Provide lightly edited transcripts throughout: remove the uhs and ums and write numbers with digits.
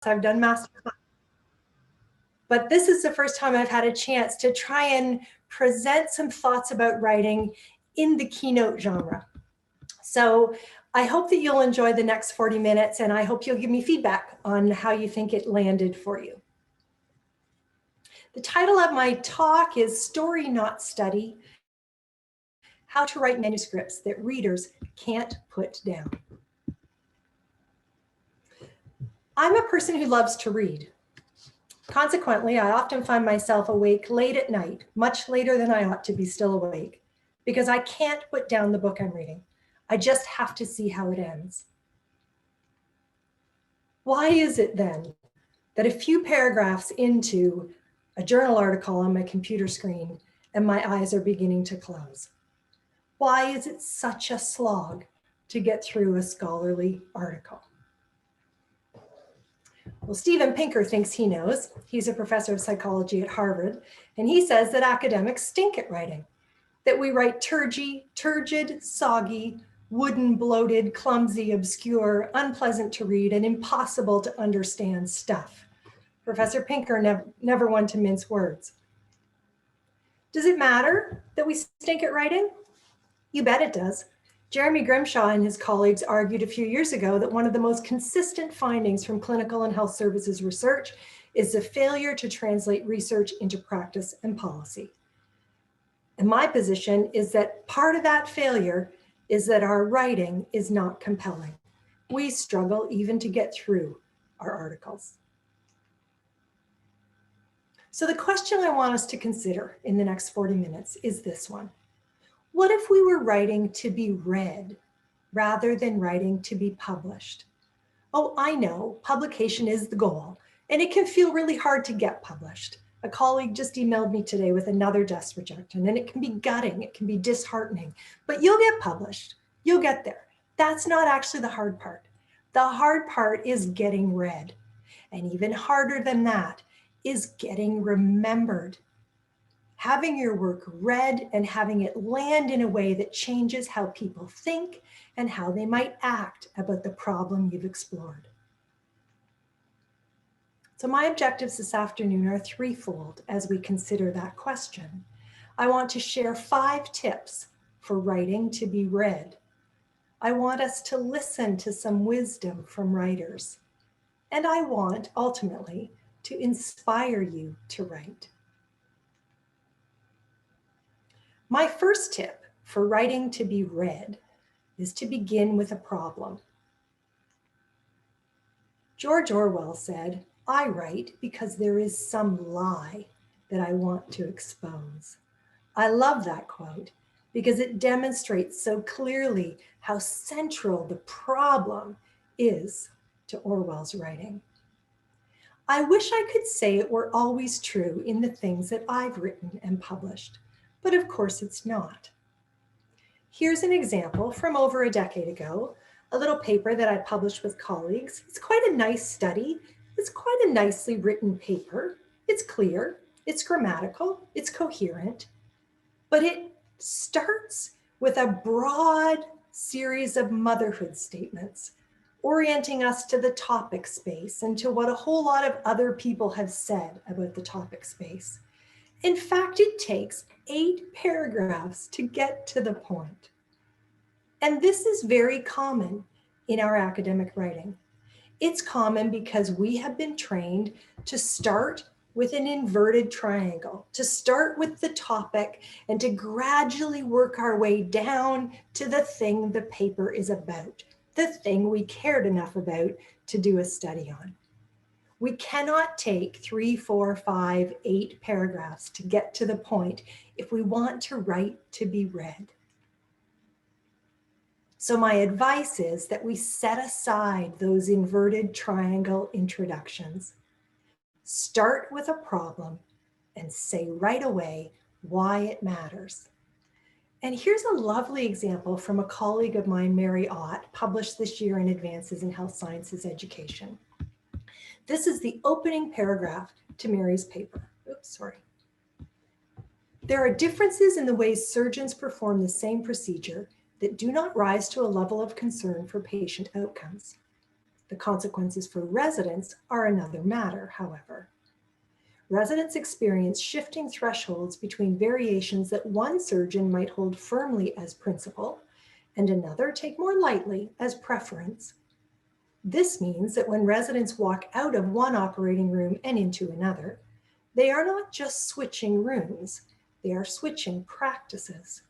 I've done master class. But this is the first time I've had a chance to try and present some thoughts about writing in the keynote genre. So I hope that you'll enjoy the next 40 minutes, and I hope you'll give me feedback on how you think it landed for you. The title of my talk is Story Not Study: How to Write Manuscripts That Readers Can't Put Down. I'm a person who loves to read. Consequently, I often find myself awake late at night, much later than I ought to be still awake, because I can't put down the book I'm reading. I just have to see how it ends. Why is it then that a few paragraphs into a journal article on my computer screen and my eyes are beginning to close? Why is it such a slog to get through a scholarly article? Well, Steven Pinker thinks he knows. He's a professor of psychology at Harvard, and he says that academics stink at writing, that we write turgid, soggy, wooden, bloated, clumsy, obscure, unpleasant to read, and impossible to understand stuff. Professor Pinker never one to mince words. Does it matter that we stink at writing? You bet it does. Jeremy Grimshaw and his colleagues argued a few years ago that one of the most consistent findings from clinical and health services research is the failure to translate research into practice and policy. And my position is that part of that failure is that our writing is not compelling. We struggle even to get through our articles. So the question I want us to consider in the next 40 minutes is this one. What if we were writing to be read rather than writing to be published? Oh, I know, publication is the goal, and it can feel really hard to get published. A colleague just emailed me today with another desk rejection, and it can be gutting, it can be disheartening, but you'll get published, you'll get there. That's not actually the hard part. The hard part is getting read, and even harder than that is getting remembered. Having your work read and having it land in a way that changes how people think and how they might act about the problem you've explored. So my objectives this afternoon are threefold as we consider that question. I want to share 5 tips for writing to be read. I want us to listen to some wisdom from writers. And I want, ultimately, to inspire you to write. My first tip for writing to be read is to begin with a problem. George Orwell said, "I write because there is some lie that I want to expose." I love that quote because it demonstrates so clearly how central the problem is to Orwell's writing. I wish I could say it were always true in the things that I've written and published, but of course it's not. Here's an example from over a decade ago, a little paper that I published with colleagues. It's quite a nice study. It's quite a nicely written paper. It's clear, it's grammatical, it's coherent, but it starts with a broad series of motherhood statements, orienting us to the topic space and to what a whole lot of other people have said about the topic space. In fact, it takes 8 paragraphs to get to the point. And this is very common in our academic writing. It's common because we have been trained to start with an inverted triangle, to start with the topic and to gradually work our way down to the thing the paper is about, the thing we cared enough about to do a study on. We cannot take 3, 4, 5, 8 paragraphs to get to the point if we want to write to be read. So my advice is that we set aside those inverted triangle introductions. Start with a problem and say right away why it matters. And here's a lovely example from a colleague of mine, Mary Ott, published this year in Advances in Health Sciences Education. This is the opening paragraph to Mary's paper. Oops, sorry. There are differences in the ways surgeons perform the same procedure that do not rise to a level of concern for patient outcomes. The consequences for residents are another matter, however. Residents experience shifting thresholds between variations that one surgeon might hold firmly as principle and another take more lightly as preference. This means that when residents walk out of one operating room and into another, they are not just switching rooms, they are switching practices.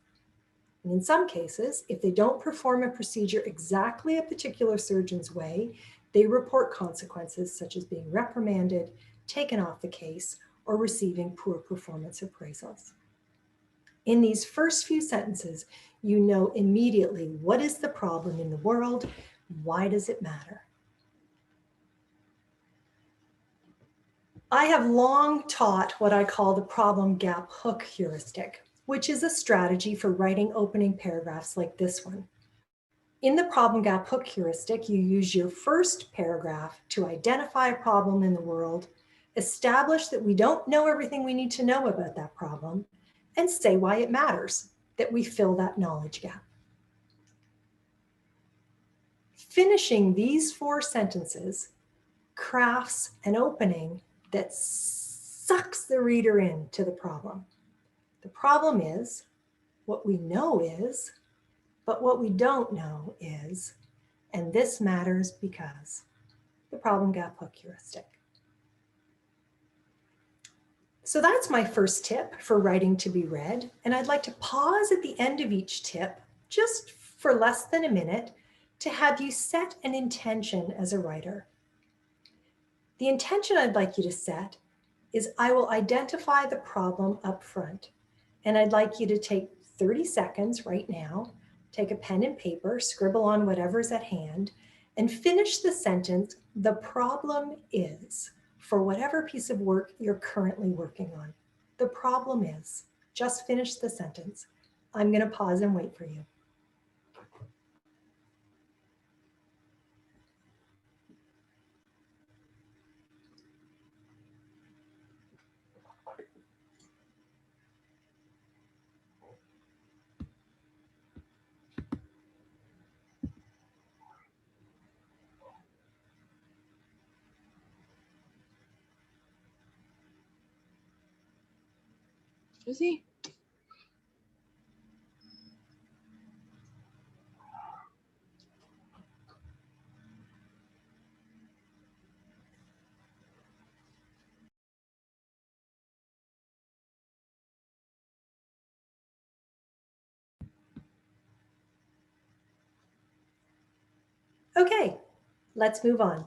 And in some cases, if they don't perform a procedure exactly a particular surgeon's way, they report consequences such as being reprimanded, taken off the case, or receiving poor performance appraisals. In these first few sentences, you know immediately what is the problem in the world, why does it matter? I have long taught what I call the problem gap hook heuristic, which is a strategy for writing opening paragraphs like this one. In the problem gap hook heuristic, you use your first paragraph to identify a problem in the world, establish that we don't know everything we need to know about that problem, and say why it matters that we fill that knowledge gap. Finishing these 4 sentences crafts an opening that sucks the reader into the problem. The problem is, what we know is, but what we don't know is, and this matters because the problem gap hook heuristic. So that's my first tip for writing to be read. And I'd like to pause at the end of each tip, just for less than a minute, to have you set an intention as a writer. The intention I'd like you to set is I will identify the problem up front. And I'd like you to take 30 seconds right now, take a pen and paper, scribble on whatever's at hand, and finish the sentence, the problem is, for whatever piece of work you're currently working on. The problem is, just finish the sentence. I'm going to pause and wait for you. Susie? Okay, let's move on.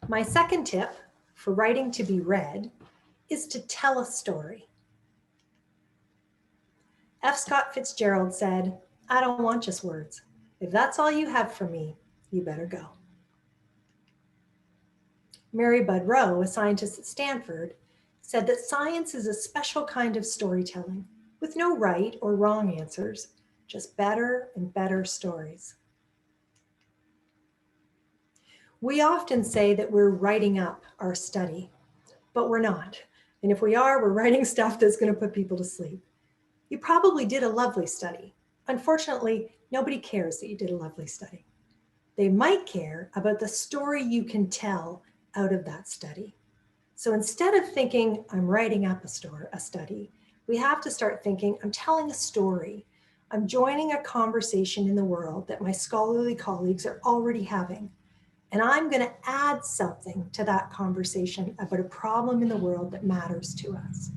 My second tip for writing to be read is to tell a story. F. Scott Fitzgerald said, I don't want just words. If that's all you have for me, you better go. Mary Budd Rowe, a scientist at Stanford, said that science is a special kind of storytelling with no right or wrong answers, just better and better stories. We often say that we're writing up our study, but we're not. And if we are, we're writing stuff that's going to put people to sleep. You probably did a lovely study. Unfortunately, nobody cares that you did a lovely study. They might care about the story you can tell out of that study. So instead of thinking, I'm writing up a study, we have to start thinking, I'm telling a story. I'm joining a conversation in the world that my scholarly colleagues are already having. And I'm going to add something to that conversation about a problem in the world that matters to us.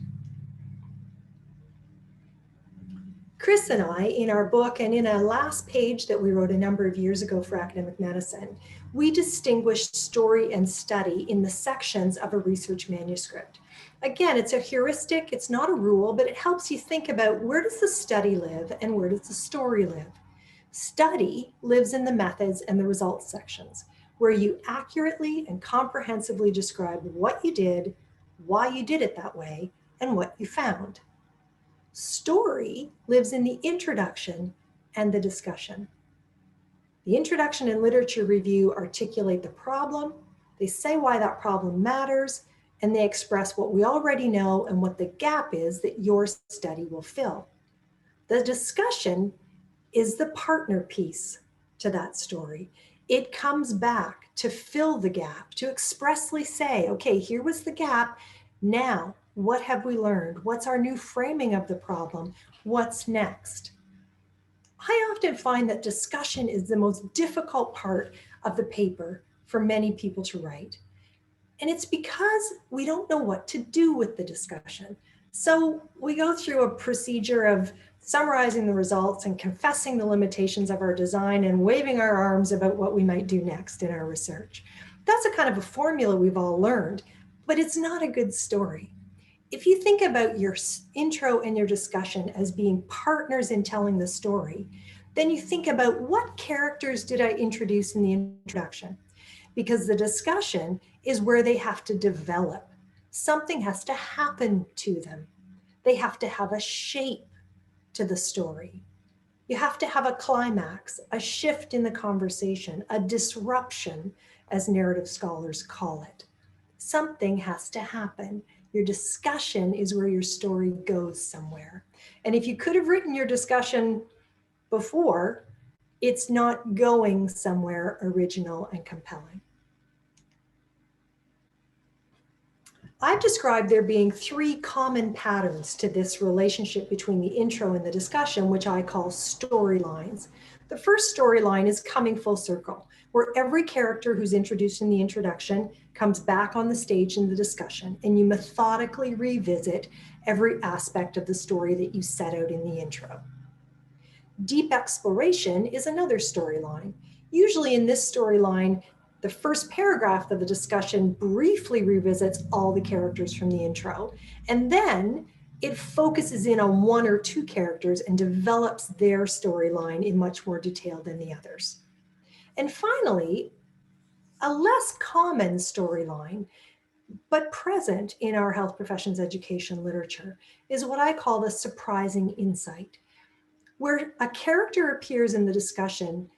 Chris and I, in our book and in a last page that we wrote a number of years ago for academic medicine, we distinguished story and study in the sections of a research manuscript. Again, it's a heuristic, it's not a rule, but it helps you think about where does the study live and where does the story live. Study lives in the methods and the results sections, where you accurately and comprehensively describe what you did, why you did it that way, and what you found. Story lives in the introduction and the discussion. The introduction and literature review articulate the problem, they say why that problem matters, and they express what we already know and what the gap is that your study will fill. The discussion is the partner piece to that story. It comes back to fill the gap, to expressly say, okay, here was the gap. Now, what have we learned? What's our new framing of the problem? What's next? I often find that discussion is the most difficult part of the paper for many people to write. And it's because we don't know what to do with the discussion. So we go through a procedure of summarizing the results and confessing the limitations of our design and waving our arms about what we might do next in our research. That's a kind of a formula we've all learned, but it's not a good story. If you think about your intro and your discussion as being partners in telling the story, then you think about what characters did I introduce in the introduction? Because the discussion is where they have to develop. Something has to happen to them. They have to have a shape to the story. You have to have a climax, a shift in the conversation, a disruption, as narrative scholars call it. Something has to happen. Your discussion is where your story goes somewhere. And if you could have written your discussion before, it's not going somewhere original and compelling. I've described there being 3 common patterns to this relationship between the intro and the discussion, which I call storylines. The first storyline is coming full circle, where every character who's introduced in the introduction comes back on the stage in the discussion, and you methodically revisit every aspect of the story that you set out in the intro. Deep exploration is another storyline. Usually in this storyline, the first paragraph of the discussion briefly revisits all the characters from the intro, and then it focuses in on 1 or 2 characters and develops their storyline in much more detail than the others. And finally, a less common storyline, but present in our health professions education literature, is what I call the surprising insight, where a character appears in the discussion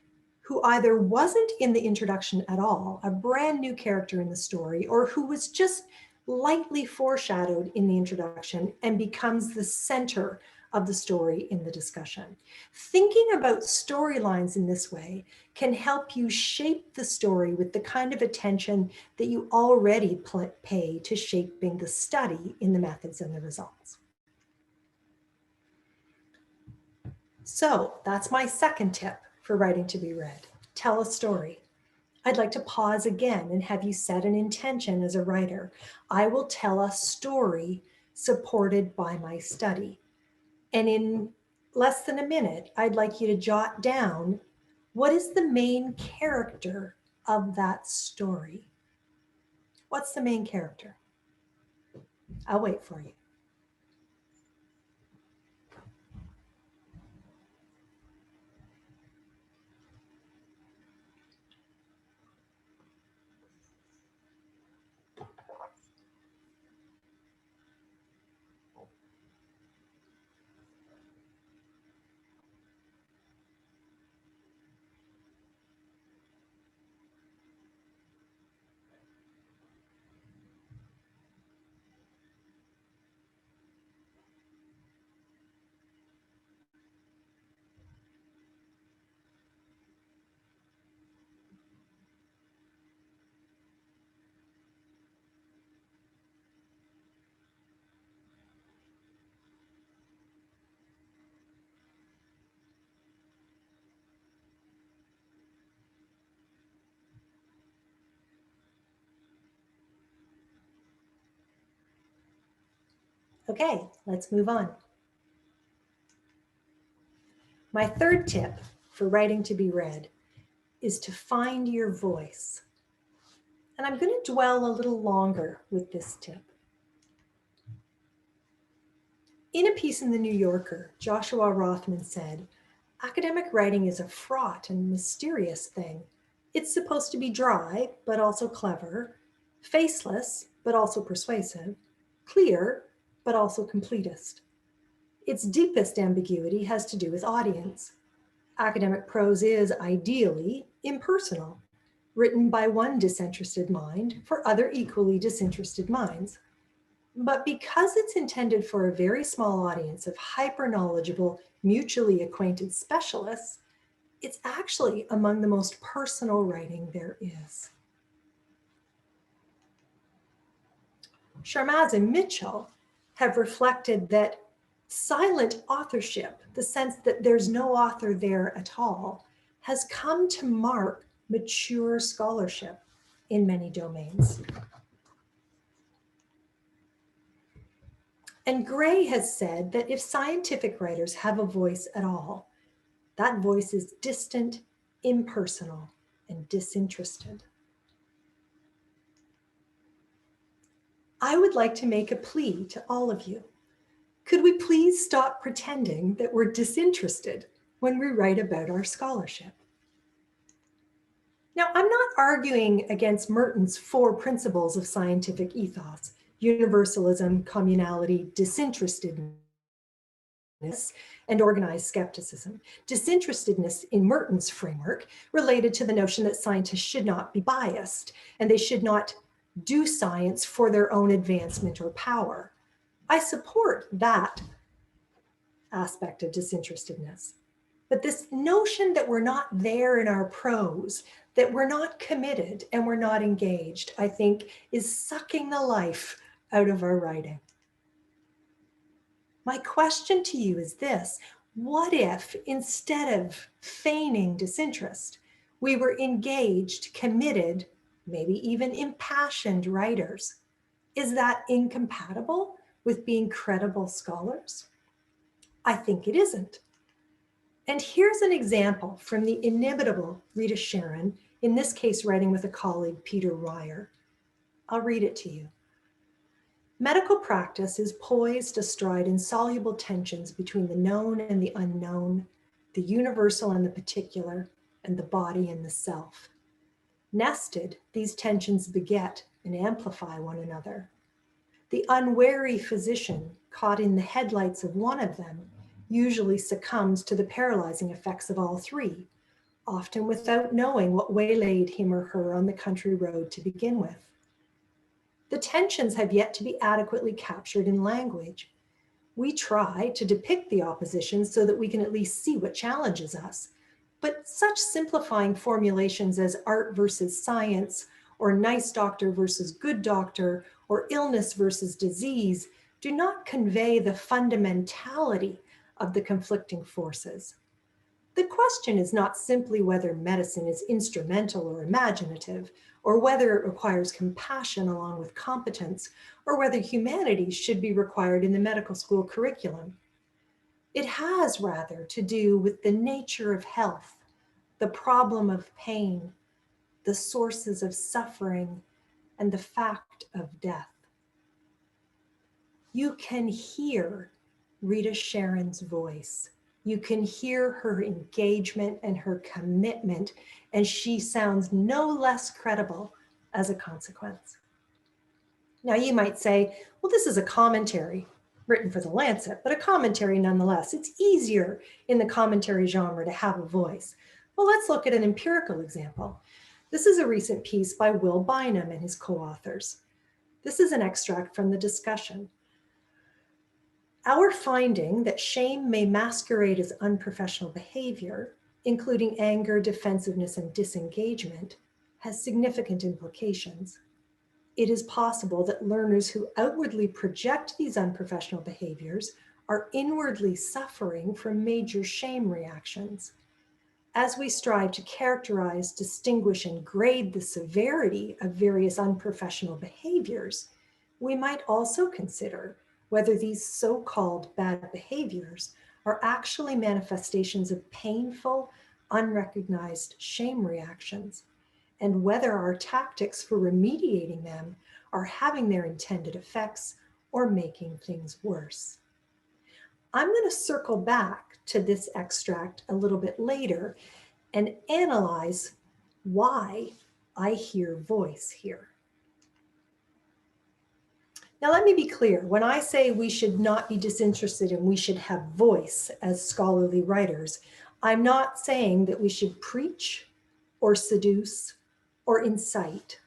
who either wasn't in the introduction at all, a brand new character in the story, or who was just lightly foreshadowed in the introduction and becomes the center of the story in the discussion. Thinking about storylines in this way can help you shape the story with the kind of attention that you already pay to shaping the study in the methods and the results. So that's my second tip for writing to be read. Tell a story. I'd like to pause again and have you set an intention as a writer. I will tell a story supported by my study. And in less than a minute, I'd like you to jot down what is the main character of that story. What's the main character? I'll wait for you. Okay, let's move on. My third tip for writing to be read is to find your voice. And I'm going to dwell a little longer with this tip. In a piece in the New Yorker, Joshua Rothman said, academic writing is a fraught and mysterious thing. It's supposed to be dry, but also clever, faceless, but also persuasive, clear, but also completist. Its deepest ambiguity has to do with audience. Academic prose is ideally impersonal, written by one disinterested mind for other equally disinterested minds. But because it's intended for a very small audience of hyper-knowledgeable, mutually acquainted specialists, it's actually among the most personal writing there is. Sharmaz and Mitchell have reflected that silent authorship, the sense that there's no author there at all, has come to mark mature scholarship in many domains. And Gray has said that if scientific writers have a voice at all, that voice is distant, impersonal, and disinterested. I would like to make a plea to all of you. Could we please stop pretending that we're disinterested when we write about our scholarship? Now, I'm not arguing against Merton's 4 principles of scientific ethos: universalism, communality, disinterestedness, and organized skepticism. Disinterestedness in Merton's framework related to the notion that scientists should not be biased and they should not do science for their own advancement or power. I support that aspect of disinterestedness. But this notion that we're not there in our prose, that we're not committed and we're not engaged, I think is sucking the life out of our writing. My question to you is this: what if instead of feigning disinterest, we were engaged, committed, maybe even impassioned writers? Is that incompatible with being credible scholars? I think it isn't. And here's an example from the inimitable Rita Sharon, in this case writing with a colleague, Peter Ryer. I'll read it to you. Medical practice is poised astride insoluble tensions between the known and the unknown, the universal and the particular, and the body and the self. Nested, these tensions beget and amplify one another. The unwary physician, caught in the headlights of one of them, usually succumbs to the paralyzing effects of all 3, often without knowing what waylaid him or her on the country road to begin with. The tensions have yet to be adequately captured in language. We try to depict the opposition so that we can at least see what challenges us. But such simplifying formulations as art versus science, or nice doctor versus good doctor, or illness versus disease do not convey the fundamentality of the conflicting forces. The question is not simply whether medicine is instrumental or imaginative, or whether it requires compassion along with competence, or whether humanities should be required in the medical school curriculum. It has rather to do with the nature of health, the problem of pain, the sources of suffering, and the fact of death. You can hear Rita Sharon's voice. You can hear her engagement and her commitment, and she sounds no less credible as a consequence. Now you might say, well, this is a commentary written for the Lancet, but a commentary nonetheless. It's easier in the commentary genre to have a voice. Well, let's look at an empirical example. This is a recent piece by Will Bynum and his co-authors. This is an extract from the discussion. Our finding that shame may masquerade as unprofessional behavior, including anger, defensiveness, and disengagement, has significant implications. It is possible that learners who outwardly project these unprofessional behaviors are inwardly suffering from major shame reactions. As we strive to characterize, distinguish, and grade the severity of various unprofessional behaviors, we might also consider whether these so-called bad behaviors are actually manifestations of painful, unrecognized shame reactions, and whether our tactics for remediating them are having their intended effects or making things worse. I'm going to circle back to this extract a little bit later and analyze why I hear voice here. Now, let me be clear. When I say we should not be disinterested and we should have voice as scholarly writers, I'm not saying that we should preach or seduce or incite.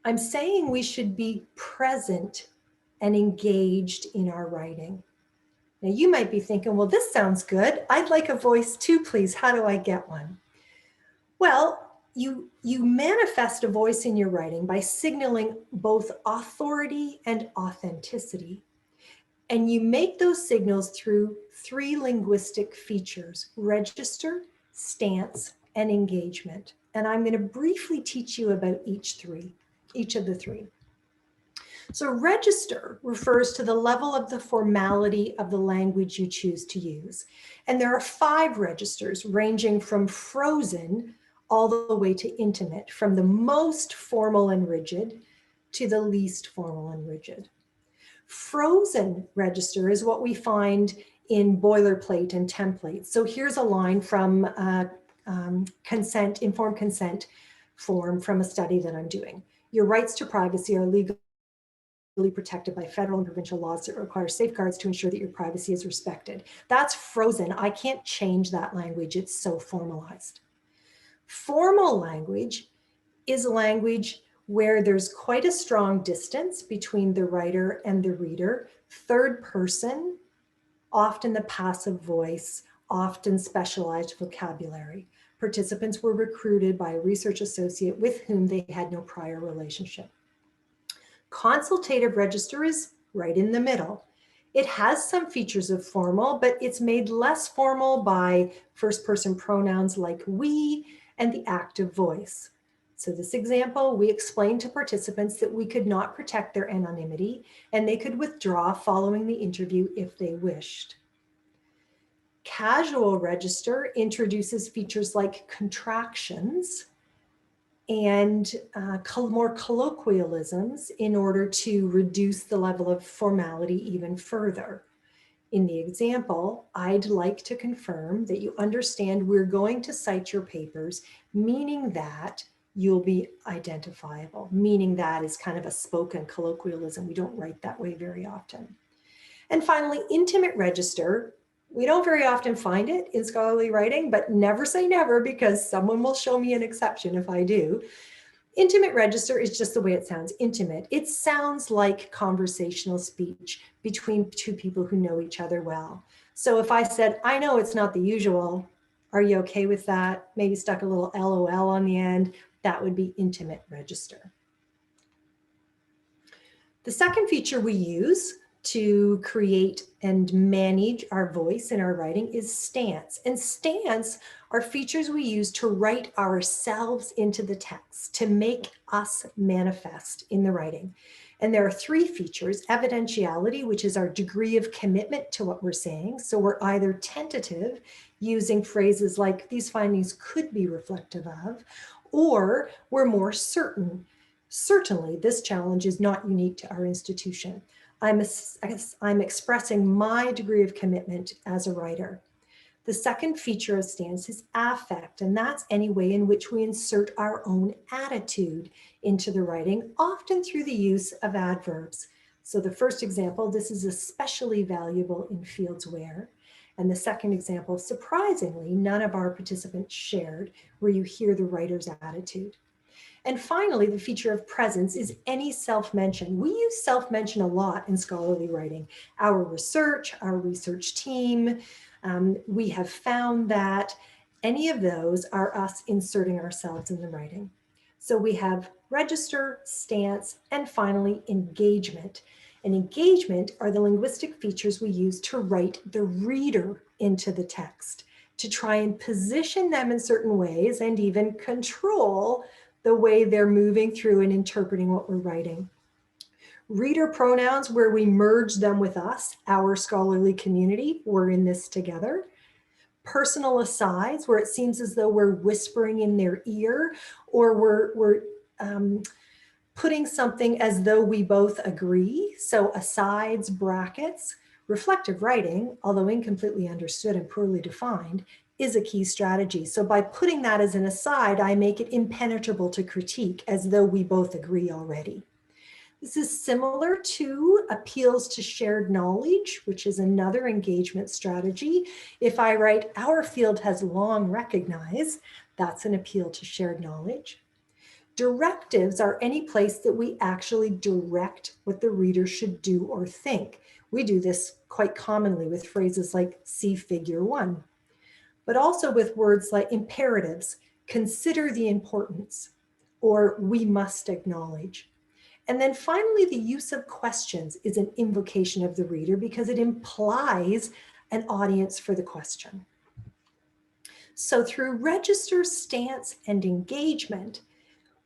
I'm saying we should be present and engaged in our writing. Now you might be thinking, well, this sounds good. I'd like a voice too, please. How do I get one? Well, you manifest a voice in your writing by signaling both authority and authenticity. And you make those signals through 3 linguistic features: register, stance, and engagement. And I'm going to briefly teach you about each of the 3. So register refers to the level of the formality of the language you choose to use. And there are 5 registers ranging from frozen all the way to intimate, from the most formal and rigid to the least formal and rigid. Frozen register is what we find in boilerplate and templates. So here's a line from informed consent form from a study that I'm doing. Your rights to privacy are legally protected by federal and provincial laws that require safeguards to ensure that your privacy is respected. That's frozen. I can't change that language. It's so formalized. Formal language is language where there's quite a strong distance between the writer and the reader, 3rd person, often the passive voice, often specialized vocabulary. Participants were recruited by a research associate with whom they had no prior relationship. Consultative register is right in the middle. It has some features of formal, but it's made less formal by 1st person pronouns like we and the active voice. So this example, we explained to participants that we could not protect their anonymity and they could withdraw following the interview if they wished. Casual register introduces features like contractions and more colloquialisms in order to reduce the level of formality even further. In the example, I'd like to confirm that you understand we're going to cite your papers, meaning that you'll be identifiable, meaning that is kind of a spoken colloquialism. We don't write that way very often. And finally, intimate register. We don't very often find it in scholarly writing, but never say never, because someone will show me an exception if I do. Intimate register is just the way it sounds, intimate. It sounds like conversational speech between 2 people who know each other well. So if I said, I know it's not the usual, are you okay with that? Maybe stuck a little LOL on the end, that would be intimate register. The second feature we use to create and manage our voice in our writing is stance. And stance are features we use to write ourselves into the text, to make us manifest in the writing. And there are 3 features: evidentiality, which is our degree of commitment to what we're saying. So we're either tentative, using phrases like these findings could be reflective of, or we're more certain. Certainly, this challenge is not unique to our institution. I'm expressing my degree of commitment as a writer. The second feature of stance is affect, and that's any way in which we insert our own attitude into the writing, often through the use of adverbs. So the first example, this is especially valuable in fields where, and the second example, surprisingly, none of our participants shared, where you hear the writer's attitude. And finally, the feature of presence is any self-mention. We use self-mention a lot in scholarly writing. Our research team, we have found that any of those are us inserting ourselves in the writing. So we have register, stance, and finally engagement. And engagement are the linguistic features we use to write the reader into the text, to try and position them in certain ways and even control the way they're moving through and interpreting what we're writing. Reader pronouns, where we merge them with us, our scholarly community, we're in this together. Personal asides, where it seems as though we're whispering in their ear, or we're putting something as though we both agree. So asides, brackets. Reflective writing, although incompletely understood and poorly defined, is a key strategy. So by putting that as an aside, I make it impenetrable to critique, as though we both agree already. This is similar to appeals to shared knowledge, which is another engagement strategy. If I write, our field has long recognized, that's an appeal to shared knowledge. Directives are any place that we actually direct what the reader should do or think. We do this quite commonly with phrases like see figure 1, but also with words like imperatives, consider the importance, or we must acknowledge. And then finally, the use of questions is an invocation of the reader because it implies an audience for the question. So through register, stance, and engagement,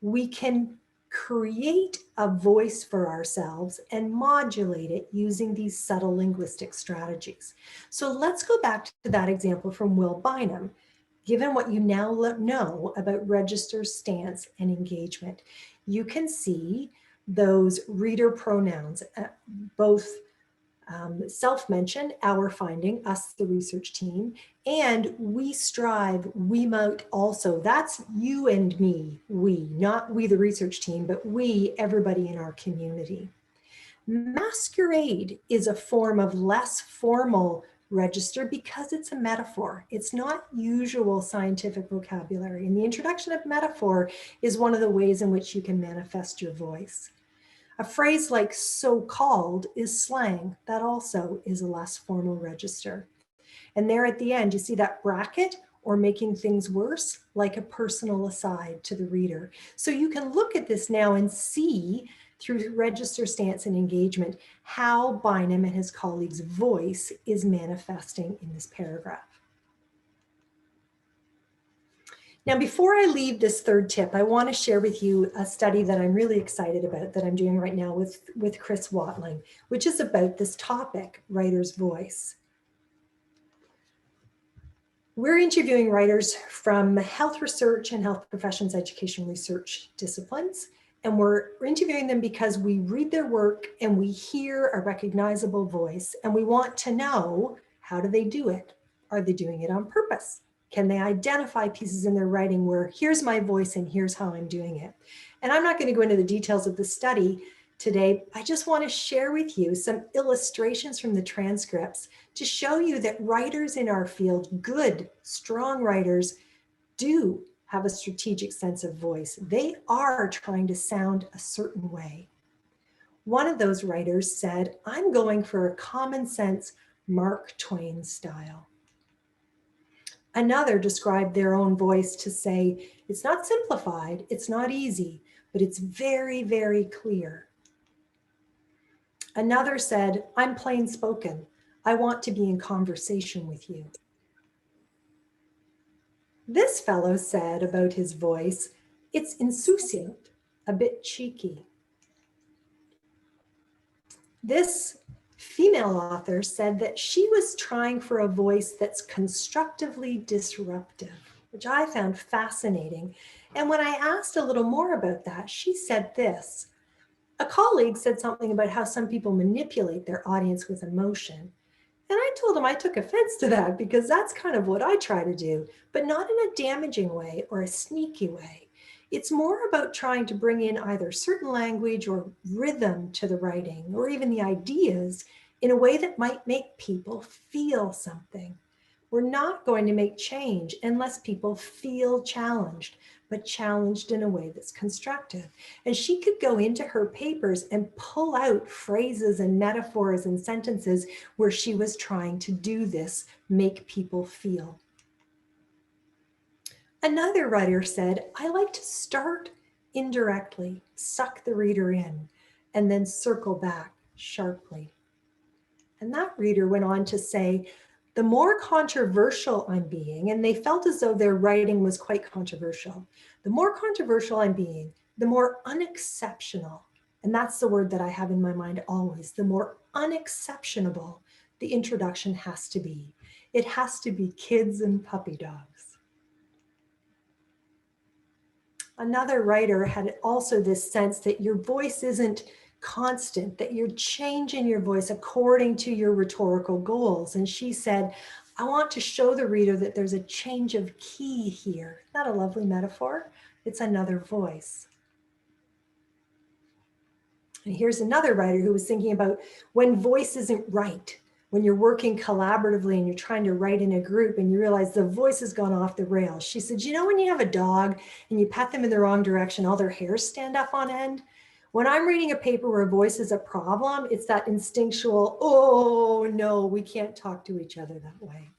we can create a voice for ourselves and modulate it using these subtle linguistic strategies. So let's go back to that example from Will Bynum. Given what you now know about register, stance, and engagement, you can see those reader pronouns, both self-mention, our finding, us, the research team, and we strive, we might also. That's you and me, we, not we, the research team, but we, everybody in our community. Masquerade is a form of less formal register because it's a metaphor. It's not usual scientific vocabulary. And the introduction of metaphor is one of the ways in which you can manifest your voice. A phrase like so-called is slang. That also is a less formal register. And there at the end, you see that bracket or making things worse, like a personal aside to the reader. So you can look at this now and see through register, stance, and engagement, how Bynum and his colleagues' voice is manifesting in this paragraph. Now, before I leave this third tip, I want to share with you a study that I'm really excited about that I'm doing right now with Chris Watling, which is about this topic, writer's voice. We're interviewing writers from health research and health professions education research disciplines, and we're interviewing them because we read their work and we hear a recognizable voice, and we want to know, how do they do it? Are they doing it on purpose? Can they identify pieces in their writing where here's my voice and here's how I'm doing it? And I'm not going to go into the details of the study today. I just want to share with you some illustrations from the transcripts to show you that writers in our field, good, strong writers, do have a strategic sense of voice. They are trying to sound a certain way. One of those writers said, I'm going for a common sense Mark Twain style. Another described their own voice to say, it's not simplified, it's not easy, but it's very, very clear. Another said, I'm plain spoken. I want to be in conversation with you. This fellow said about his voice, it's insouciant, a bit cheeky. This female author said that she was trying for a voice that's constructively disruptive, which I found fascinating. And when I asked a little more about that, she said this. A colleague said something about how some people manipulate their audience with emotion. And I told him I took offense to that because that's kind of what I try to do, but not in a damaging way or a sneaky way. It's more about trying to bring in either certain language or rhythm to the writing, or even the ideas in a way that might make people feel something. We're not going to make change unless people feel challenged, but challenged in a way that's constructive. And she could go into her papers and pull out phrases and metaphors and sentences where she was trying to do this, make people feel. Another writer said, I like to start indirectly, suck the reader in, and then circle back sharply. And that reader went on to say, the more controversial I'm being, and they felt as though their writing was quite controversial, the more controversial I'm being, the more unexceptional, and that's the word that I have in my mind always, the more unexceptionable the introduction has to be. It has to be kids and puppy dogs. Another writer had also this sense that your voice isn't constant, that you're changing your voice according to your rhetorical goals. And she said, I want to show the reader that there's a change of key here. Isn't that a lovely metaphor? It's another voice. And here's another writer who was thinking about when voice isn't right, when you're working collaboratively and you're trying to write in a group and you realize the voice has gone off the rails. She said, you know, when you have a dog and you pet them in the wrong direction, all their hairs stand up on end? When I'm reading a paper where voice is a problem, it's that instinctual, oh no, we can't talk to each other that way.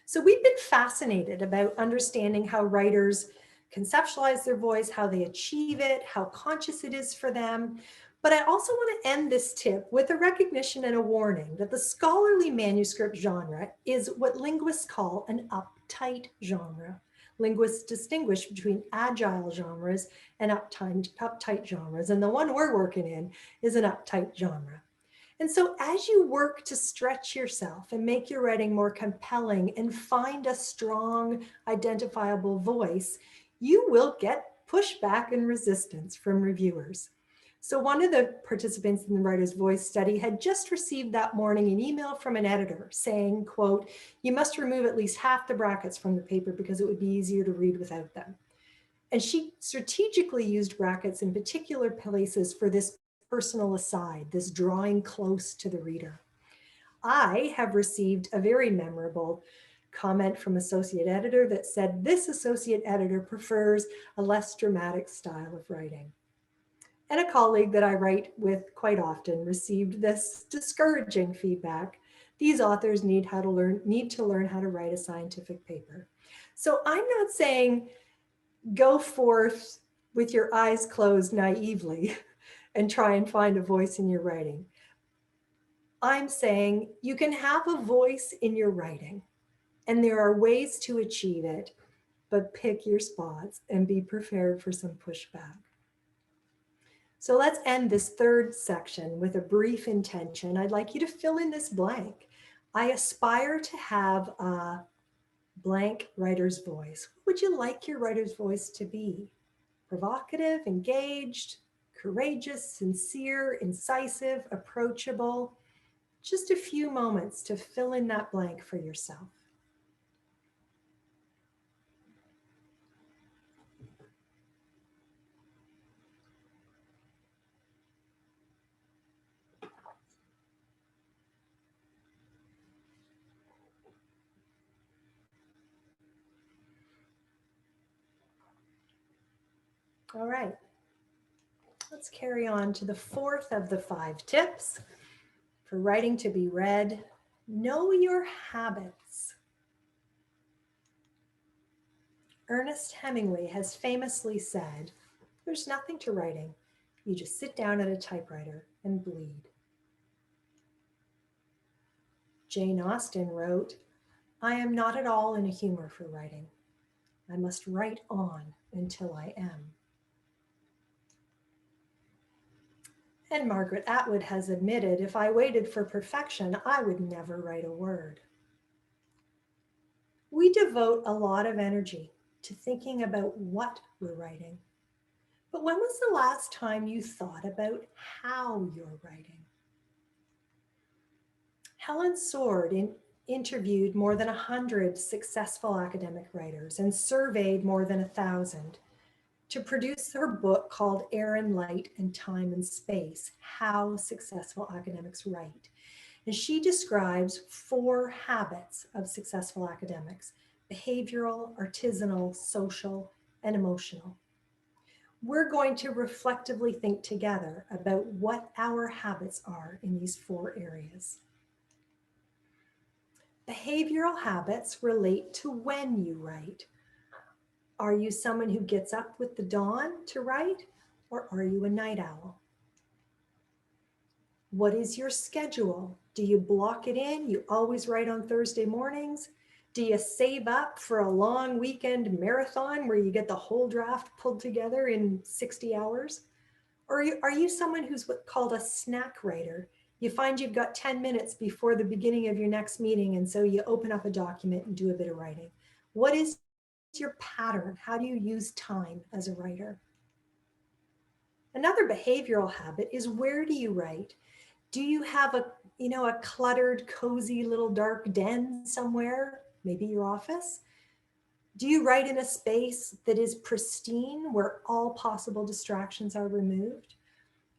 So we've been fascinated about understanding how writers conceptualize their voice, how they achieve it, how conscious it is for them. But I also want to end this tip with a recognition and a warning that the scholarly manuscript genre is what linguists call an uptight genre. Linguists distinguish between agile genres and uptight genres, and the one we're working in is an uptight genre. And so as you work to stretch yourself and make your writing more compelling and find a strong, identifiable voice, you will get pushback and resistance from reviewers. So one of the participants in the Writer's Voice study had just received that morning an email from an editor saying, quote, you must remove at least half the brackets from the paper because it would be easier to read without them. And she strategically used brackets in particular places for this personal aside, this drawing close to the reader. I have received a very memorable comment from associate editor that said this associate editor prefers a less dramatic style of writing. And a colleague that I write with quite often received this discouraging feedback. These authors need to learn how to write a scientific paper. So I'm not saying go forth with your eyes closed naively and try and find a voice in your writing. I'm saying you can have a voice in your writing, and there are ways to achieve it, but pick your spots and be prepared for some pushback. So let's end this third section with a brief intention. I'd like you to fill in this blank. I aspire to have a blank writer's voice. What would you like your writer's voice to be? Provocative, engaged, courageous, sincere, incisive, approachable. Just a few moments to fill in that blank for yourself. All right, let's carry on to the fourth of the 5 tips for writing to be read. Know your habits. Ernest Hemingway has famously said, there's nothing to writing. You just sit down at a typewriter and bleed. Jane Austen wrote, I am not at all in a humor for writing. I must write on until I am. And Margaret Atwood has admitted, if I waited for perfection, I would never write a word. We devote a lot of energy to thinking about what we're writing. But when was the last time you thought about how you're writing? Helen Sword interviewed more than 100 successful academic writers and surveyed more than 1,000 to produce her book called Air and Light and Time and Space, How Successful Academics Write. And she describes 4 habits of successful academics: behavioral, artisanal, social, and emotional. We're going to reflectively think together about what our habits are in these 4 areas. Behavioral habits relate to when you write. Are you someone who gets up with the dawn to write, or are you a night owl? What is your schedule? Do you block it in? You always write on Thursday mornings? Do you save up for a long weekend marathon where you get the whole draft pulled together in 60 hours? Or are you someone who's what's called a snack writer? You find you've got 10 minutes before the beginning of your next meeting, and so you open up a document and do a bit of writing. What is your pattern? How do you use time as a writer? Another behavioral habit is, where do you write? Do you have a cluttered, cozy little dark den somewhere? Maybe your office? Do you write in a space that is pristine, where all possible distractions are removed?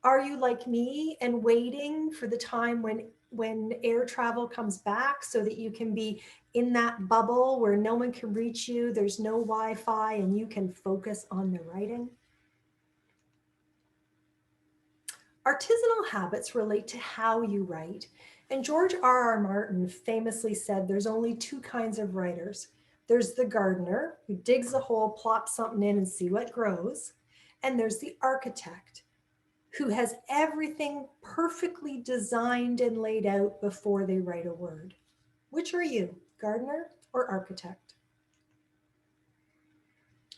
Are you like me and waiting for the time when air travel comes back so that you can be in that bubble where no one can reach you, there's no Wi-Fi, and you can focus on the writing? Artisanal habits relate to how you write. And George R. R. Martin famously said there's only two kinds of writers. There's the gardener who digs a hole, plops something in and see what grows. And there's the architect who has everything perfectly designed and laid out before they write a word. Which are you, gardener or architect?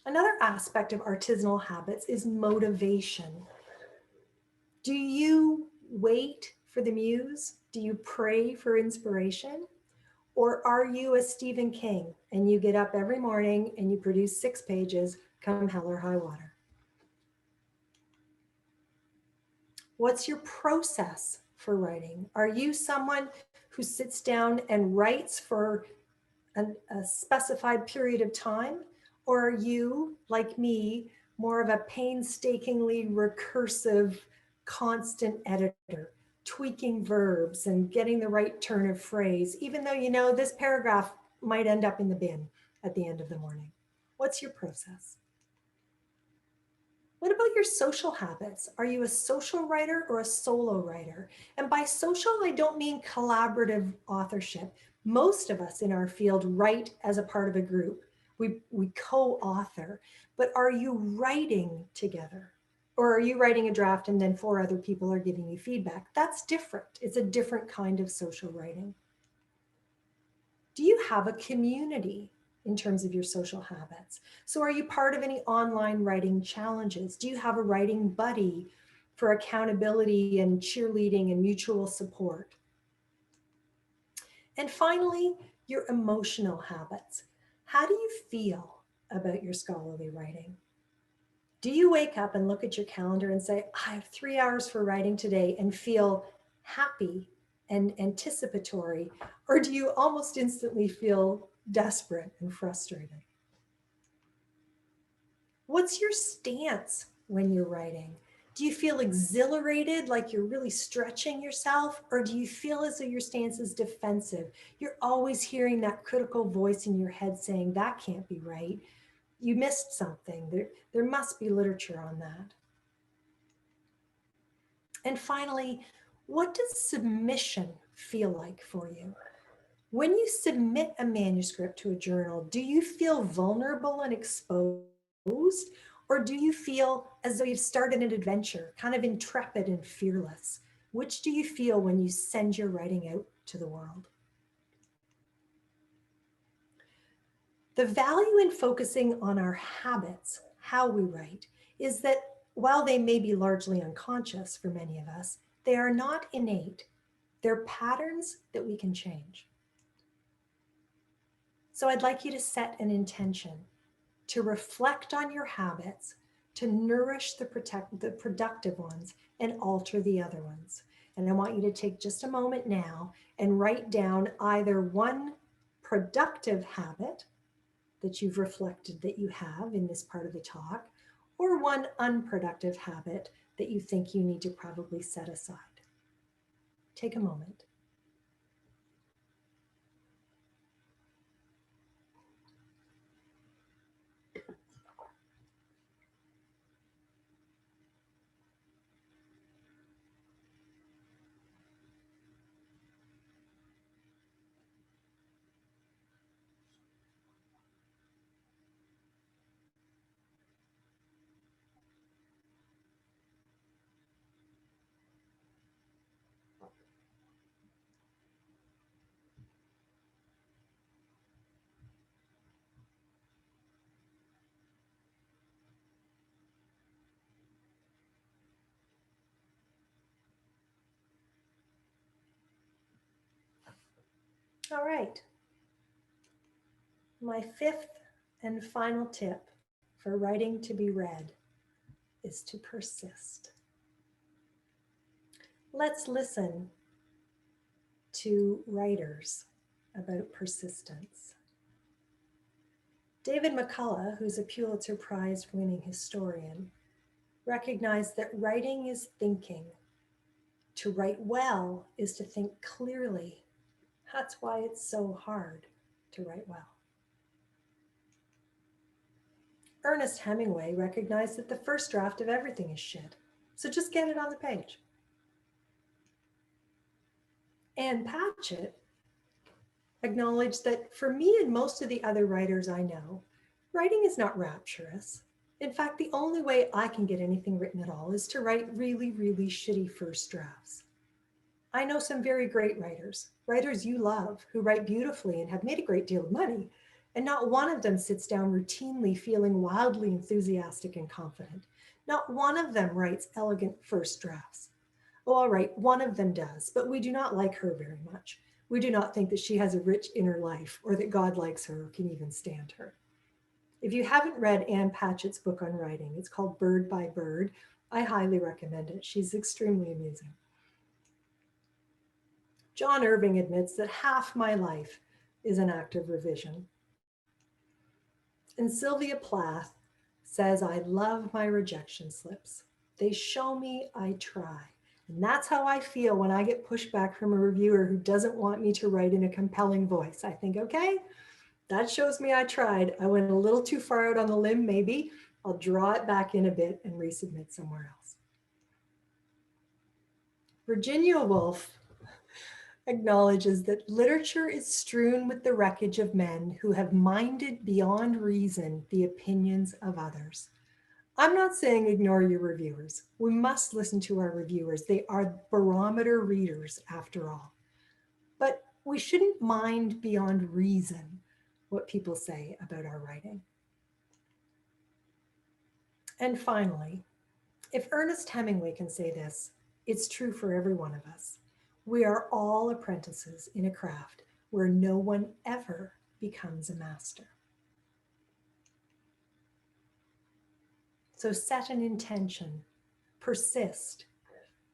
Another aspect of artisanal habits is motivation. Do you wait for the muse? Do you pray for inspiration? Or are you a Stephen King and you get up every morning and you produce 6 pages, come hell or high water? What's your process for writing? Are you someone who sits down and writes for a specified period of time? Or are you, like me, more of a painstakingly recursive, constant editor, tweaking verbs and getting the right turn of phrase, even though you know this paragraph might end up in the bin at the end of the morning? What's your process? What about your social habits? Are you a social writer or a solo writer? And by social, I don't mean collaborative authorship. Most of us in our field write as a part of a group. We co-author, but are you writing together? Or are you writing a draft and then 4 other people are giving you feedback? That's different. It's a different kind of social writing. Do you have a community in terms of your social habits? So are you part of any online writing challenges? Do you have a writing buddy for accountability and cheerleading and mutual support? And finally, your emotional habits. How do you feel about your scholarly writing? Do you wake up and look at your calendar and say, I have 3 hours for writing today, and feel happy and anticipatory? Or do you almost instantly feel desperate and frustrated? What's your stance when you're writing? Do you feel exhilarated, like you're really stretching yourself? Or do you feel as though your stance is defensive? You're always hearing that critical voice in your head saying, that can't be right. You missed something. There must be literature on that. And finally, what does submission feel like for you? When you submit a manuscript to a journal, do you feel vulnerable and exposed? Or do you feel as though you've started an adventure, kind of intrepid and fearless? Which do you feel when you send your writing out to the world? The value in focusing on our habits, how we write, is that while they may be largely unconscious for many of us, they are not innate. They're patterns that we can change. So I'd like you to set an intention to reflect on your habits, to nourish the productive ones and alter the other ones. And I want you to take just a moment now and write down either one productive habit that you've reflected that you have in this part of the talk, or one unproductive habit that you think you need to probably set aside. Take a moment. All right. My 5th and final tip for writing to be read is to persist. Let's listen to writers about persistence. David McCullough, who's a Pulitzer Prize winning historian, Recognize that writing is thinking. To write well is to think clearly. That's why it's so hard to write well. Ernest Hemingway recognized that the first draft of everything is shit, so just get it on the page. Anne Patchett acknowledged that for me and most of the other writers I know, writing is not rapturous. In fact, the only way I can get anything written at all is to write really, really shitty first drafts. I know some very great writers, writers you love, who write beautifully and have made a great deal of money, and not one of them sits down routinely feeling wildly enthusiastic and confident. Not one of them writes elegant first drafts. Oh, all right, one of them does, but we do not like her very much. We do not think that she has a rich inner life or that God likes her or can even stand her. If you haven't read Anne Patchett's book on writing, it's called Bird by Bird. I highly recommend it. She's extremely amusing. John Irving admits that half my life is an act of revision. And Sylvia Plath says, I love my rejection slips. They show me I try. And that's how I feel when I get pushback from a reviewer who doesn't want me to write in a compelling voice. I think, okay, that shows me I tried. I went a little too far out on the limb, maybe. I'll draw it back in a bit and resubmit somewhere else. Virginia Woolf acknowledges that literature is strewn with the wreckage of men who have minded beyond reason the opinions of others. I'm not saying ignore your reviewers. We must listen to our reviewers. They are barometer readers after all. But we shouldn't mind beyond reason what people say about our writing. And finally, if Ernest Hemingway can say this, it's true for every one of us. We are all apprentices in a craft where no one ever becomes a master. So set an intention, persist,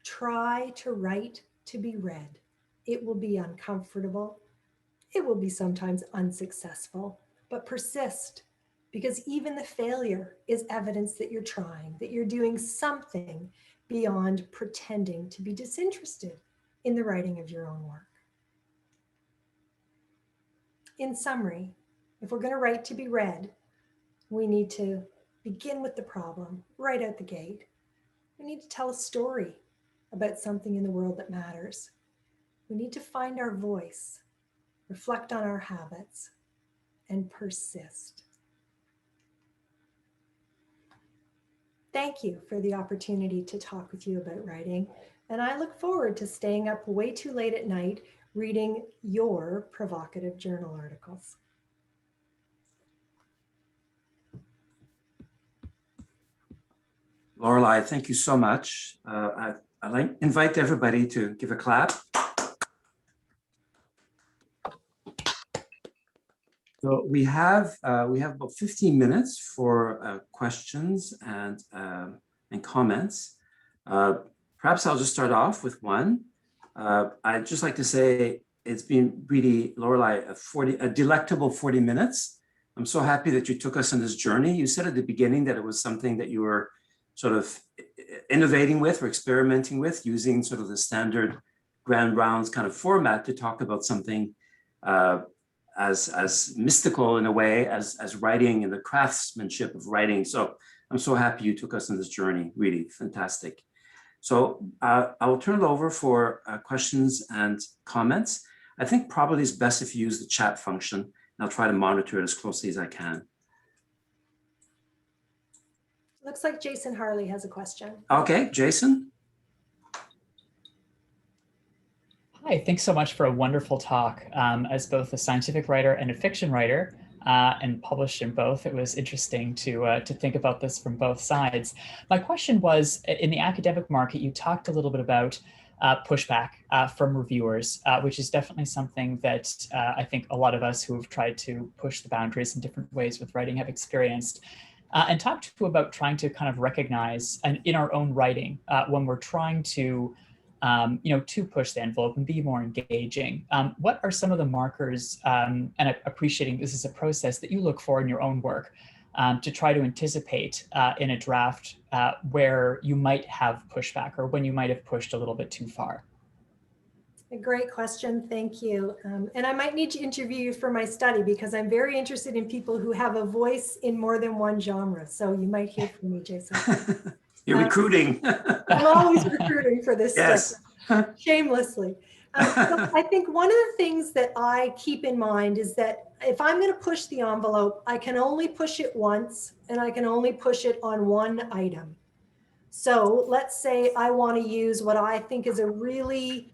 try to write to be read. It will be uncomfortable. It will be sometimes unsuccessful, but persist, because even the failure is evidence that you're trying, that you're doing something beyond pretending to be disinterested in the writing of your own work. In summary, if we're going to write to be read, we need to begin with the problem right out the gate. We need to tell a story about something in the world that matters. We need to find our voice, reflect on our habits, and persist. Thank you for the opportunity to talk with you about writing, and I look forward to staying up way too late at night reading your provocative journal articles. Lorelei, thank you so much. I'd invite everybody to give a clap. So we have about 15 minutes for questions and comments. Perhaps I'll just start off with one. I'd just like to say it's been really, Lorelei, a delectable 40 minutes. I'm so happy that you took us on this journey. You said at the beginning that it was something that you were sort of innovating with or experimenting with, using sort of the standard grand rounds kind of format to talk about something as mystical in a way as writing and the craftsmanship of writing. So I'm so happy you took us on this journey. Really fantastic. So I will turn it over for questions and comments. I think probably it's best if you use the chat function, and I'll try to monitor it as closely as I can. Looks like Jason Harley has a question. Okay, Jason. Hi, thanks so much for a wonderful talk. As both a scientific writer and a fiction writer, and published in both, it was interesting to think about this from both sides. My question was, in the academic market, you talked a little bit about pushback from reviewers, which is definitely something that I think a lot of us who have tried to push the boundaries in different ways with writing have experienced. And talked to about trying to kind of recognize in our own writing when we're trying to to push the envelope and be more engaging. What are some of the markers, and appreciating this is a process that you look for in your own work, to try to anticipate in a draft where you might have pushback or when you might have pushed a little bit too far? A great question, thank you. And I might need to interview you for my study because I'm very interested in people who have a voice in more than one genre. So you might hear from me, Jason. You're recruiting. I'm always recruiting for this Yes. stuff, shamelessly. So I think one of the things that I keep in mind is that if I'm going to push the envelope, I can only push it once and I can only push it on one item. So let's say I want to use what I think is a really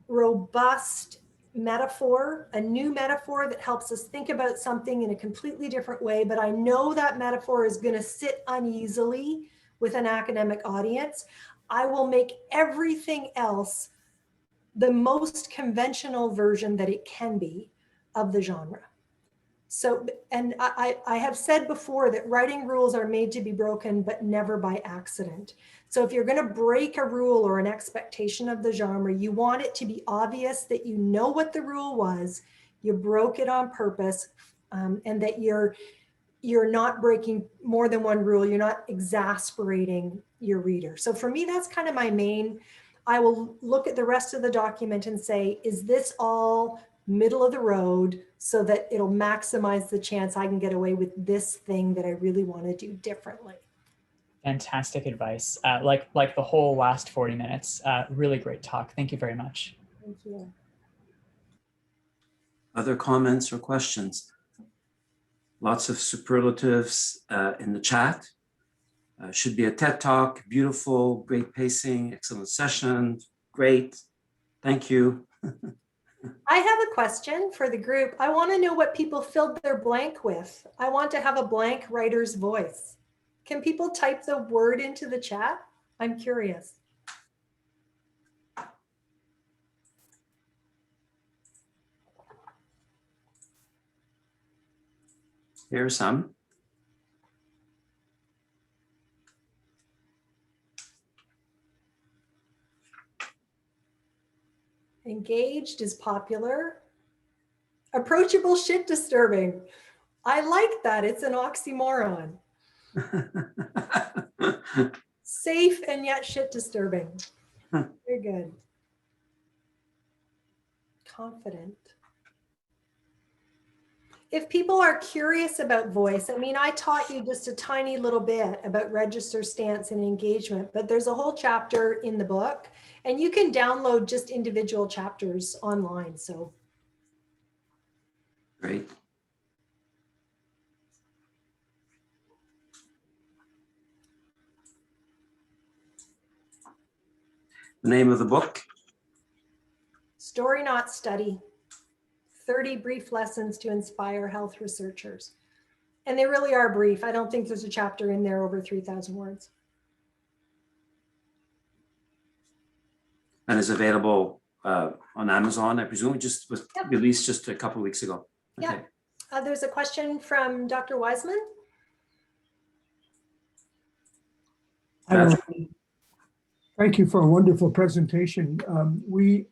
robust metaphor, a new metaphor that helps us think about something in a completely different way, but I know that metaphor is going to sit uneasily with an academic audience. I will make everything else the most conventional version that it can be of the genre. So, and I have said before that writing rules are made to be broken, but never by accident. So if you're going to break a rule or an expectation of the genre, you want it to be obvious that you know what the rule was, you broke it on purpose, and that you're not breaking more than one rule, you're not exasperating your reader. So for me, that's kind of my main. I will look at the rest of the document and say, is this all middle of the road so that it'll maximize the chance I can get away with this thing that I really want to do differently? Fantastic advice. Like the whole last 40 minutes. Really great talk. Thank you very much. Thank you. Other comments or questions? Lots of superlatives in the chat. Should be a TED Talk. Beautiful, great pacing, excellent session. Great. Thank you. I have a question for the group. I want to know what people filled their blank with. I want to have a blank writer's voice. Can people type the word into the chat? I'm curious. Here's some. Engaged is popular. Approachable, shit disturbing. I like that. It's an oxymoron. Safe and yet shit disturbing. Very good. Confident. If people are curious about voice, I mean, I taught you just a tiny little bit about register, stance, and engagement, but there's a whole chapter in the book, and you can download just individual chapters online. So Great. The name of the book? Story Not Study. 30 brief lessons to inspire health researchers. And they really are brief. I don't think there's a chapter in there over 3,000 words. And is available on Amazon, I presume. It just was released just a couple of weeks ago. Okay. Yeah. There's a question from Dr. Wiseman. Thank you for a wonderful presentation. We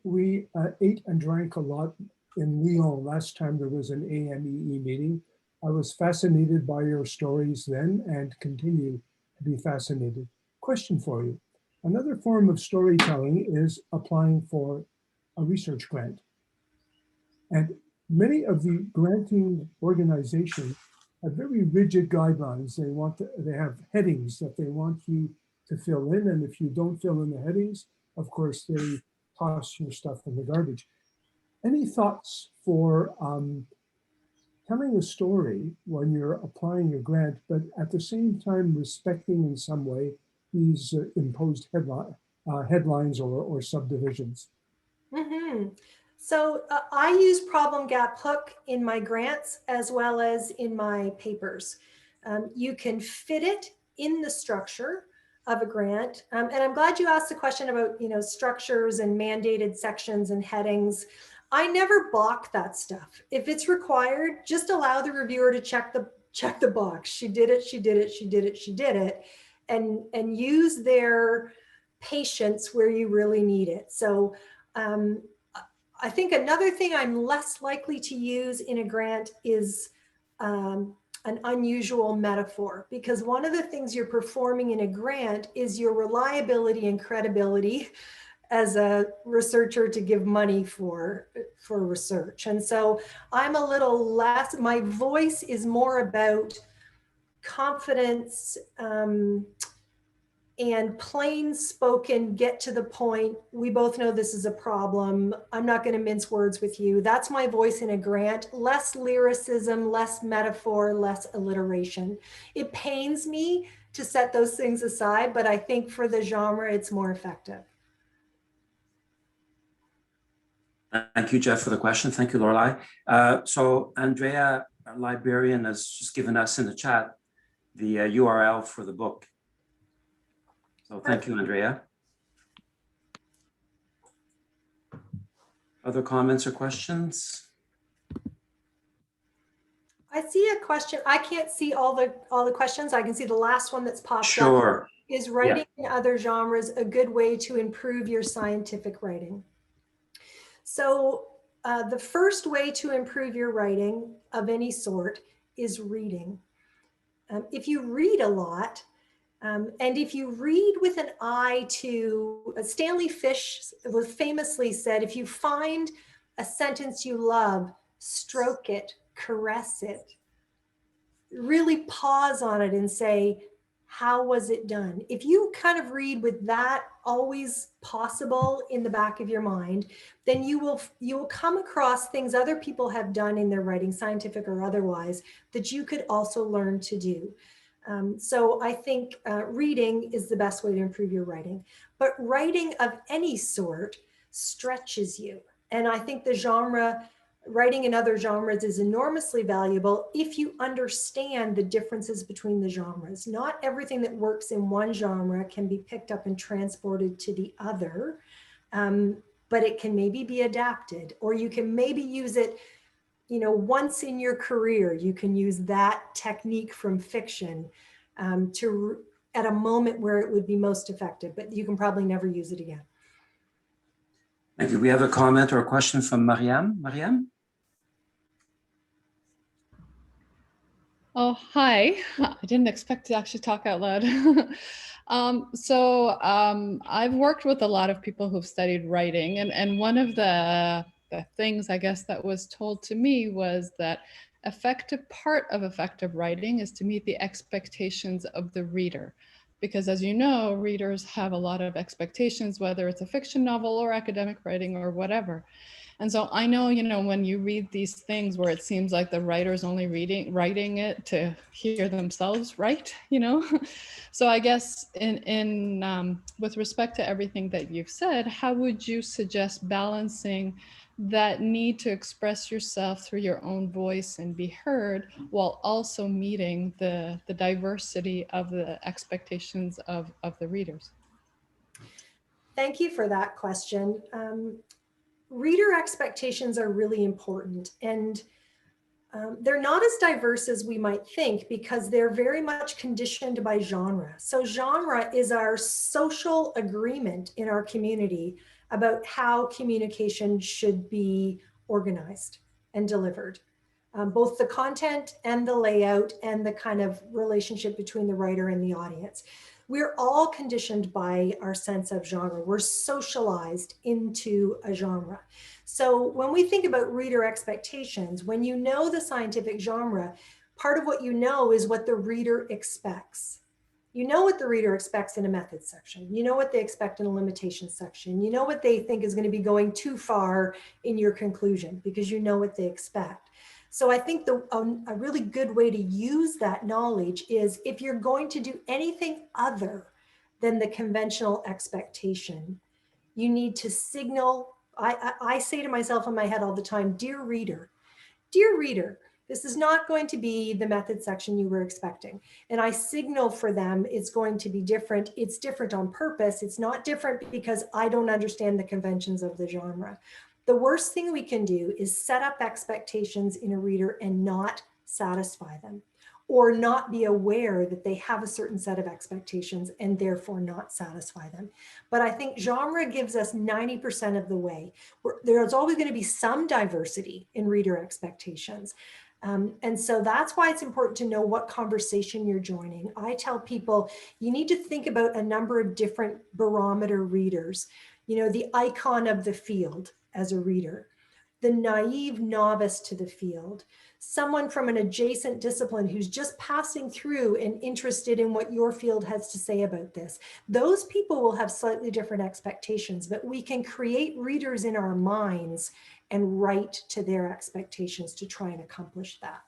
ate and drank a lot in Lyon last time there was an AMEE meeting. I was fascinated by your stories then and continue to be fascinated. Question for you. Another form of storytelling is applying for a research grant. And many of the granting organizations have very rigid guidelines. They have headings that they want you to fill in. And if you don't fill in the headings, of course, they toss your stuff in the garbage. Any thoughts for telling a story when you're applying a grant, but at the same time respecting in some way these imposed headlines or subdivisions? Mm-hmm. So I use problem gap hook in my grants as well as in my papers. You can fit it in the structure of a grant. And I'm glad you asked the question about, structures and mandated sections and headings. I never balk that stuff. If it's required, just allow the reviewer to check the box. She did it, she did it, she did it, she did it. And use their patience where you really need it. So I think another thing I'm less likely to use in a grant is an unusual metaphor, because one of the things you're performing in a grant is your reliability and credibility as a researcher to give money for research. And so I'm a little less, my voice is more about confidence, and plain spoken, get to the point. We both know this is a problem. I'm not going to mince words with you. That's my voice in a grant. Less lyricism, less metaphor, less alliteration. It pains me to set those things aside, but I think for the genre, it's more effective. Thank you, Jeff, for the question. Thank you, Lorelei. So Andrea, our librarian, has just given us in the chat the URL for the book. So thank you, Andrea. Other comments or questions? I see a question. I can't see all the questions. I can see the last one that's popped up. Sure. Is writing in other genres a good way to improve your scientific writing? So the first way to improve your writing of any sort is reading. If you read a lot, and if you read with an eye to, Stanley Fish was famously said, if you find a sentence you love, stroke it, caress it, really pause on it and say, how was it done? If you kind of read with that always possible in the back of your mind, then you will come across things other people have done in their writing, scientific or otherwise, that you could also learn to do. So I think reading is the best way to improve your writing. But writing of any sort stretches you. And I think the genre, writing in other genres, is enormously valuable if you understand the differences between the genres. Not everything that works in one genre can be picked up and transported to the other, but it can maybe be adapted, or you can maybe use it, you know, once in your career. You can use that technique from fiction at a moment where it would be most effective, but you can probably never use it again. Thank you. We have a comment or a question from Mariam. Mariam? Oh, hi. I didn't expect to actually talk out loud. I've worked with a lot of people who've studied writing, and one of the things, I guess, that was told to me was that part of effective writing is to meet the expectations of the reader. Because as you know, readers have a lot of expectations, whether it's a fiction novel or academic writing or whatever. And so I know, you know, when you read these things where it seems like the writer's only writing it to hear themselves write, you know. So I guess with respect to everything that you've said, how would you suggest balancing that need to express yourself through your own voice and be heard, while also meeting the diversity of the expectations of the readers? Thank you for that question. Reader expectations are really important, and they're not as diverse as we might think because they're very much conditioned by genre. So genre is our social agreement in our community about how communication should be organized and delivered. Both the content and the layout and the kind of relationship between the writer and the audience. We're all conditioned by our sense of genre. We're socialized into a genre. So when we think about reader expectations, when you know the scientific genre, part of what you know is what the reader expects. You know what the reader expects in a methods section. You know what they expect in a limitations section. You know what they think is going to be going too far in your conclusion because you know what they expect. So I think a really good way to use that knowledge is if you're going to do anything other than the conventional expectation, you need to signal. I say to myself in my head all the time, dear reader, this is not going to be the method section you were expecting. And I signal for them it's going to be different. It's different on purpose. It's not different because I don't understand the conventions of the genre. The worst thing we can do is set up expectations in a reader and not satisfy them, or not be aware that they have a certain set of expectations and therefore not satisfy them. But I think genre gives us 90% of the way. There's always going to be some diversity in reader expectations. And so that's why it's important to know what conversation you're joining. I tell people you need to think about a number of different barometer readers. You know, the icon of the field as a reader, the naive novice to the field, someone from an adjacent discipline who's just passing through and interested in what your field has to say about this. Those people will have slightly different expectations, but we can create readers in our minds and write to their expectations to try and accomplish that.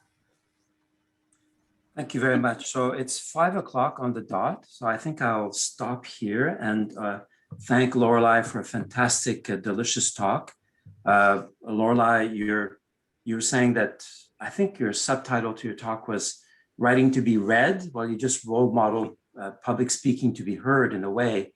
Thank you very much. So it's 5 o'clock on the dot. So I think I'll stop here and thank Lorelei for a fantastic, delicious talk. Lorelei, you're saying that I think your subtitle to your talk was writing to be read. Well, you just role modeled public speaking to be heard in a way.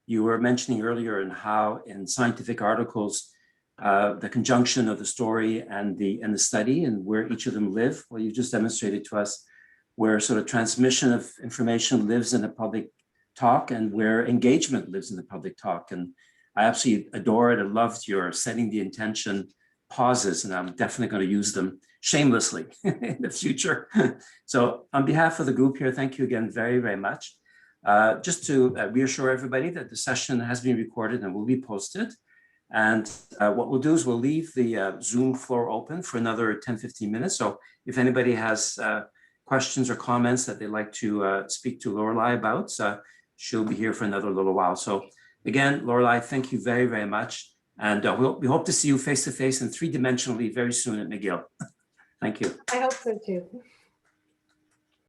You were mentioning earlier in how in scientific articles, the conjunction of the story and the study and where each of them live. Well, you just demonstrated to us where sort of transmission of information lives in the public talk and where engagement lives in the public talk. And I absolutely adore it. I loved your setting the intention pauses, and I'm definitely going to use them shamelessly in the future. So on behalf of the group here, thank you again very, very much. Just to reassure everybody that the session has been recorded and will be posted. And what we'll do is we'll leave the Zoom floor open for another 10, 15 minutes. So if anybody has questions or comments that they'd like to speak to Lorelei about, she'll be here for another little while. So again, Lorelei, thank you very, very much. And we hope to see you face-to-face and three-dimensionally very soon at McGill. Thank you. I hope so too.